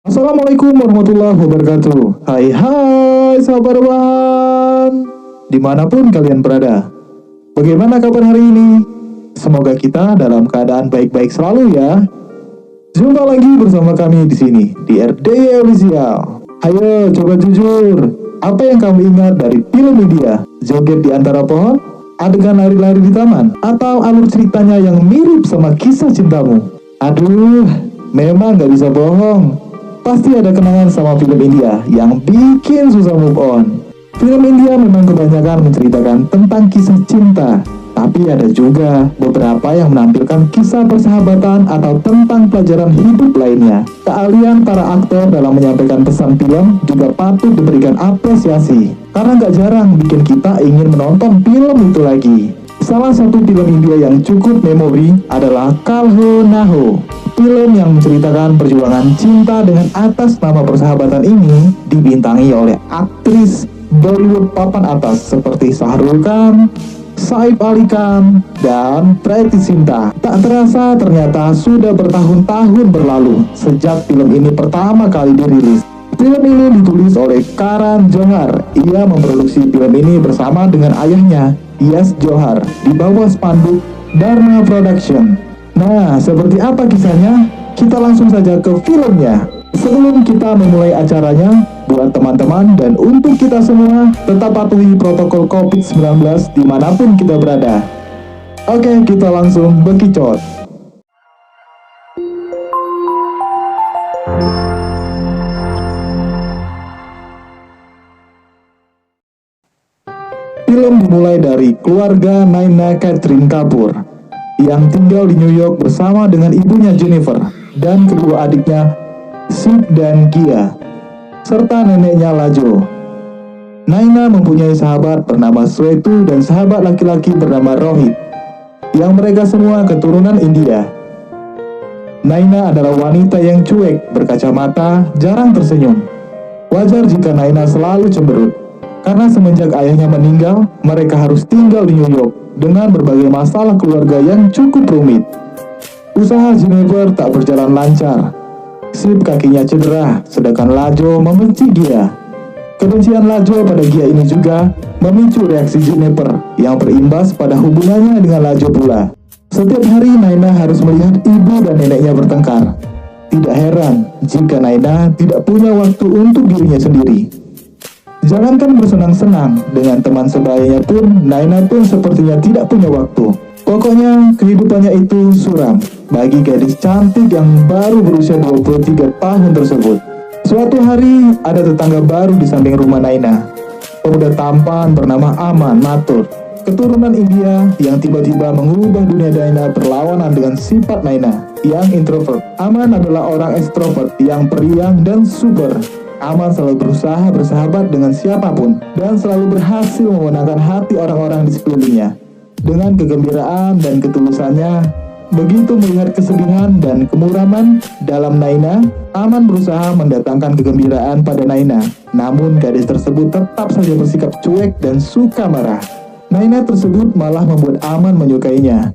Assalamualaikum warahmatullahi wabarakatuh. Hai hai sahabat rebahan, dimanapun kalian berada. Bagaimana kabar hari ini? Semoga kita dalam keadaan baik-baik selalu ya. Jumpa lagi bersama kami di sini di RDY Official. Ayo coba jujur, apa yang kamu ingat dari film India? Joget di antara pohon? Adegan lari-lari di taman? Atau alur ceritanya yang mirip sama kisah cintamu? Aduh, memang gak bisa bohong. Pasti ada kenangan sama film India yang bikin susah move on. Film India memang kebanyakan menceritakan tentang kisah cinta, tapi ada juga beberapa yang menampilkan kisah persahabatan atau tentang pelajaran hidup lainnya. Keahlian para aktor dalam menyampaikan pesan film juga patut diberikan apresiasi, karena gak jarang bikin kita ingin menonton film itu lagi. Salah satu film India yang cukup memori adalah Kal Ho Na Ho. Film yang menceritakan perjuangan cinta dengan atas nama persahabatan ini dibintangi oleh aktris Bollywood papan atas seperti Shahrukh Khan, Saif Ali Khan, dan Preity Zinta. Tak terasa ternyata sudah bertahun-tahun berlalu sejak film ini pertama kali dirilis. Film ini ditulis oleh Karan Johar. Ia memproduksi film ini bersama dengan ayahnya, Yash Johar, di bawah spanduk Dharma Production. Nah, seperti apa kisahnya? Kita langsung saja ke filmnya. Sebelum kita memulai acaranya, buat teman-teman dan untuk kita semua, tetap patuhi protokol COVID-19 dimanapun kita berada. Oke, kita langsung bekicot. Film dimulai dari keluarga Naina Catherine Kapoor yang tinggal di New York bersama dengan ibunya Jennifer dan kedua adiknya Sid dan Gia, serta neneknya Lajo. Naina mempunyai sahabat bernama Swetu dan sahabat laki-laki bernama Rohit, yang mereka semua keturunan India. Naina adalah wanita yang cuek, berkacamata, jarang tersenyum. Wajar jika Naina selalu cemberut, karena semenjak ayahnya meninggal, mereka harus tinggal di New York dengan berbagai masalah keluarga yang cukup rumit. Usaha Jennifer tak berjalan lancar. Sid kakinya cedera, sedangkan Lajo membenci Gia. Kebencian Lajo pada Gia ini juga memicu reaksi Jennifer yang berimbas pada hubungannya dengan Lajo pula. Setiap hari Naina harus melihat ibu dan neneknya bertengkar. Tidak heran jika Naina tidak punya waktu untuk dirinya sendiri. Jangankan bersenang-senang dengan teman sebayanya pun, Naina pun sepertinya tidak punya waktu. Pokoknya kehidupannya itu suram bagi gadis cantik yang baru berusia 23 tahun tersebut. Suatu hari ada tetangga baru di samping rumah Naina. Pemuda tampan bernama Aman Mathur, keturunan India yang tiba-tiba mengubah dunia Naina berlawanan dengan sifat Naina yang introvert. Aman adalah orang ekstrovert yang periang dan super. Aman selalu berusaha bersahabat dengan siapapun dan selalu berhasil memenangkan hati orang-orang di sekelilingnya. Dengan kegembiraan dan ketulusannya, begitu melihat kesedihan dan kemuraman dalam Naina, Aman berusaha mendatangkan kegembiraan pada Naina. Namun gadis tersebut tetap saja bersikap cuek dan suka marah. Naina tersebut malah membuat Aman menyukainya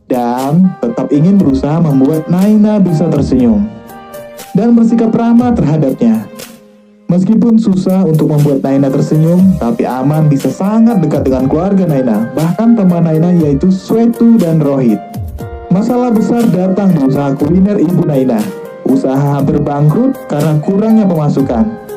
dan tetap ingin berusaha membuat Naina bisa tersenyum dan bersikap ramah terhadapnya. Meskipun susah untuk membuat Naina tersenyum, tapi Aman bisa sangat dekat dengan keluarga Naina, bahkan teman Naina yaitu Swetu dan Rohit. Masalah besar datang di usaha kuliner ibu Naina. Usaha hampir bangkrut karena kurangnya pemasukan.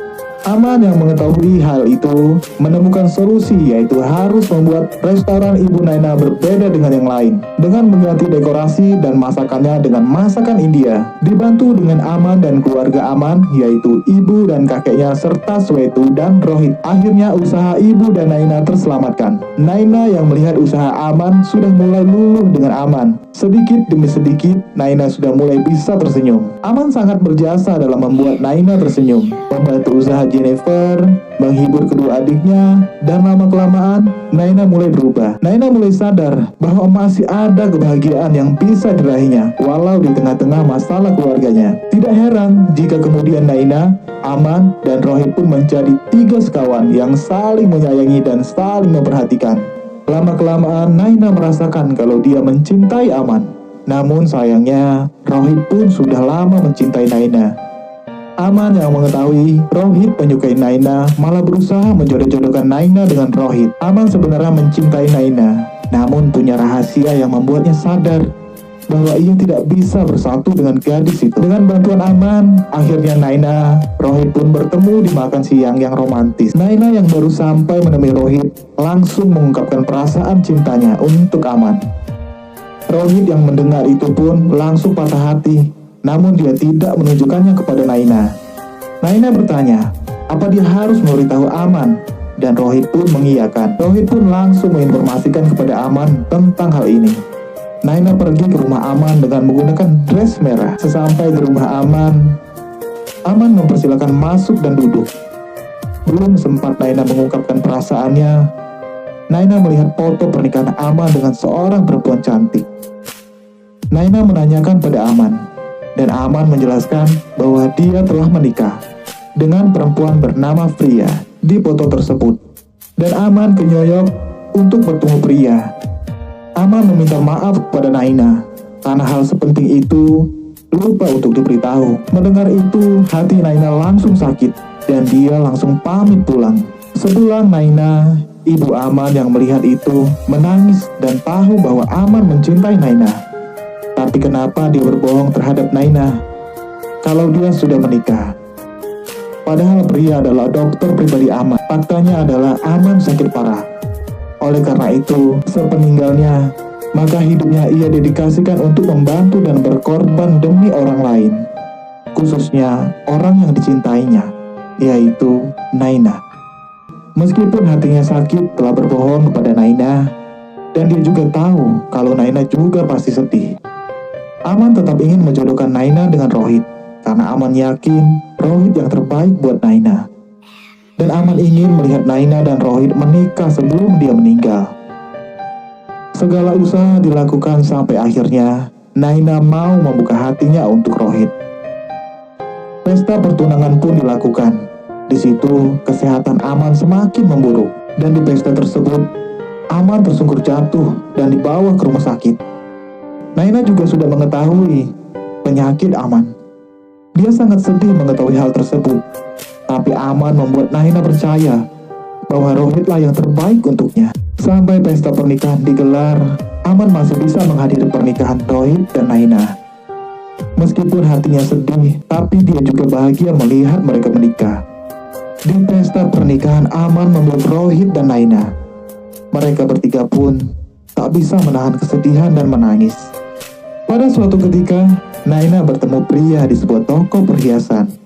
Aman yang mengetahui hal itu menemukan solusi, yaitu harus membuat restoran ibu Naina berbeda dengan yang lain dengan mengganti dekorasi dan masakannya dengan masakan India. Dibantu dengan Aman dan keluarga Aman, yaitu ibu dan kakeknya serta Swetu dan Rohit, akhirnya usaha ibu dan Naina terselamatkan. Naina yang melihat usaha Aman sudah mulai luluh dengan Aman. Sedikit demi sedikit Naina sudah mulai bisa tersenyum. Aman sangat berjasa dalam membuat Naina tersenyum, membantu usaha Jennifer, menghibur kedua adiknya, dan lama-kelamaan Naina mulai berubah. Naina mulai sadar bahwa masih ada kebahagiaan yang bisa diraihnya walau di tengah-tengah masalah keluarganya. Tidak heran jika kemudian Naina, Aman, dan Rohit pun menjadi 3 sekawan yang saling menyayangi dan saling memperhatikan. Lama-kelamaan Naina merasakan kalau dia mencintai Aman. Namun sayangnya Rohit pun sudah lama mencintai Naina. Aman yang mengetahui Rohit menyukai Naina malah berusaha menjodoh-jodohkan Naina dengan Rohit. Aman sebenarnya mencintai Naina, namun punya rahasia yang membuatnya sadar bahwa ia tidak bisa bersatu dengan gadis itu. Dengan bantuan Aman, akhirnya Naina, Rohit pun bertemu di makan siang yang romantis. Naina yang baru sampai menemui Rohit langsung mengungkapkan perasaan cintanya untuk Aman. Rohit yang mendengar itu pun langsung patah hati, namun dia tidak menunjukkannya kepada Naina. Naina bertanya, apa dia harus memberitahu Aman? Dan Rohit pun mengiyakan. Rohit pun langsung menginformasikan kepada Aman tentang hal ini. Naina pergi ke rumah Aman dengan menggunakan dress merah. Sesampai di rumah Aman, Aman mempersilakan masuk dan duduk. Belum sempat Naina mengungkapkan perasaannya, Naina melihat foto pernikahan Aman dengan seorang perempuan cantik. Naina menanyakan pada Aman, dan Aman menjelaskan bahwa dia telah menikah dengan perempuan bernama Pria di foto tersebut. Dan Aman ke New York untuk bertemu Pria. Aman meminta maaf kepada Naina karena hal sepenting itu lupa untuk diberitahu. Mendengar itu, hati Naina langsung sakit dan dia langsung pamit pulang. Sepulang Naina, ibu Aman yang melihat itu menangis dan tahu bahwa Aman mencintai Naina. Tapi kenapa dia berbohong terhadap Naina kalau dia sudah menikah? Padahal Pria adalah dokter pribadi Aman. Faktanya adalah Aman sakit parah. Oleh karena itu, sepeninggalnya, maka hidupnya ia dedikasikan untuk membantu dan berkorban demi orang lain, khususnya orang yang dicintainya, yaitu Naina. Meskipun hatinya sakit telah berbohong kepada Naina, dan dia juga tahu kalau Naina juga pasti sedih, Aman tetap ingin menjodohkan Naina dengan Rohit, karena Aman yakin Rohit yang terbaik buat Naina. Dan Aman ingin melihat Naina dan Rohit menikah sebelum dia meninggal. Segala usaha dilakukan sampai akhirnya Naina mau membuka hatinya untuk Rohit. Pesta pertunangan pun dilakukan. Di situ kesehatan Aman semakin memburuk, dan di pesta tersebut Aman tersungkur jatuh dan dibawa ke rumah sakit. Naina juga sudah mengetahui penyakit Aman. Dia sangat sedih mengetahui hal tersebut. Tapi Aman membuat Naina percaya bahwa Rohitlah yang terbaik untuknya. Sampai pesta pernikahan digelar, Aman masih bisa menghadiri pernikahan Rohit dan Naina. Meskipun hatinya sedih, tapi dia juga bahagia melihat mereka menikah. Di pesta pernikahan Aman memeluk Rohit dan Naina. Mereka bertiga pun tak bisa menahan kesedihan dan menangis. Pada suatu ketika, Naina bertemu Pria di sebuah toko perhiasan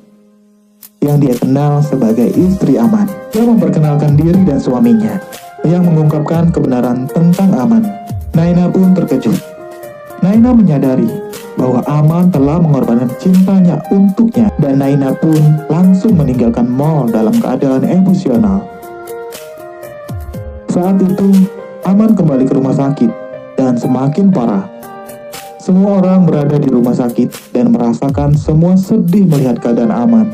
yang dia kenal sebagai istri Aman. Dia memperkenalkan diri dan suaminya, yang mengungkapkan kebenaran tentang Aman. Naina pun terkejut. Naina menyadari bahwa Aman telah mengorbankan cintanya untuknya, dan Naina pun langsung meninggalkan mall dalam keadaan emosional. Saat itu, Aman kembali ke rumah sakit dan semakin parah. Semua orang berada di rumah sakit dan merasakan semua sedih melihat keadaan Aman.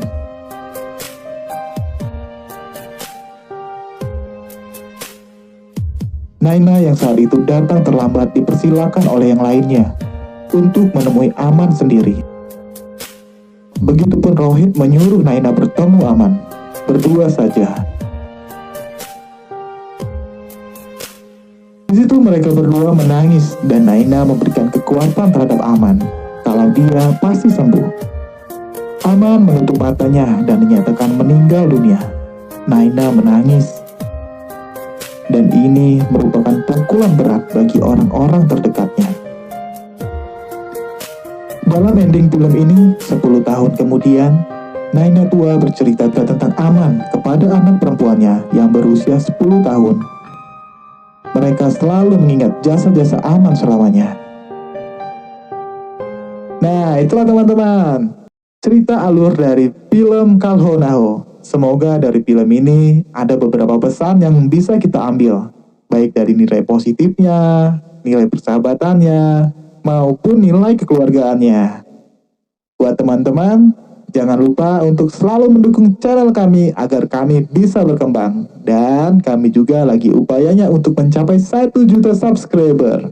Naina yang saat itu datang terlambat dipersilakan oleh yang lainnya untuk menemui Aman sendiri. Begitupun Rohit menyuruh Naina bertemu Aman, berdua saja. Di situ mereka berdua menangis dan Naina memberikan kekuatan terhadap Aman kalau dia pasti sembuh. Aman menutup matanya dan dinyatakan meninggal dunia. Naina menangis. Dan ini merupakan pukulan berat bagi orang-orang terdekatnya. Dalam ending film ini, 10 tahun kemudian, Naina tua bercerita tentang Aman kepada anak perempuannya yang berusia 10 tahun. Mereka selalu mengingat jasa-jasa Aman selamanya. Nah, itulah teman-teman, cerita alur dari film Kalhonaho. Semoga dari film ini ada beberapa pesan yang bisa kita ambil, baik dari nilai positifnya, nilai persahabatannya, maupun nilai kekeluargaannya. Buat teman-teman, jangan lupa untuk selalu mendukung channel kami agar kami bisa berkembang. Dan kami juga lagi upayanya untuk mencapai 1 juta subscriber.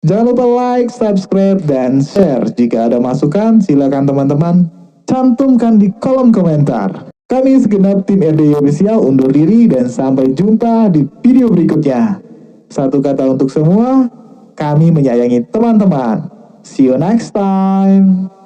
Jangan lupa like, subscribe, dan share. Jika ada masukan, silakan teman-teman. cantumkan di kolom komentar. Kami segenap tim RDI Official undur diri dan sampai jumpa di video berikutnya. Satu kata untuk semua, kami menyayangi teman-teman. See you next time.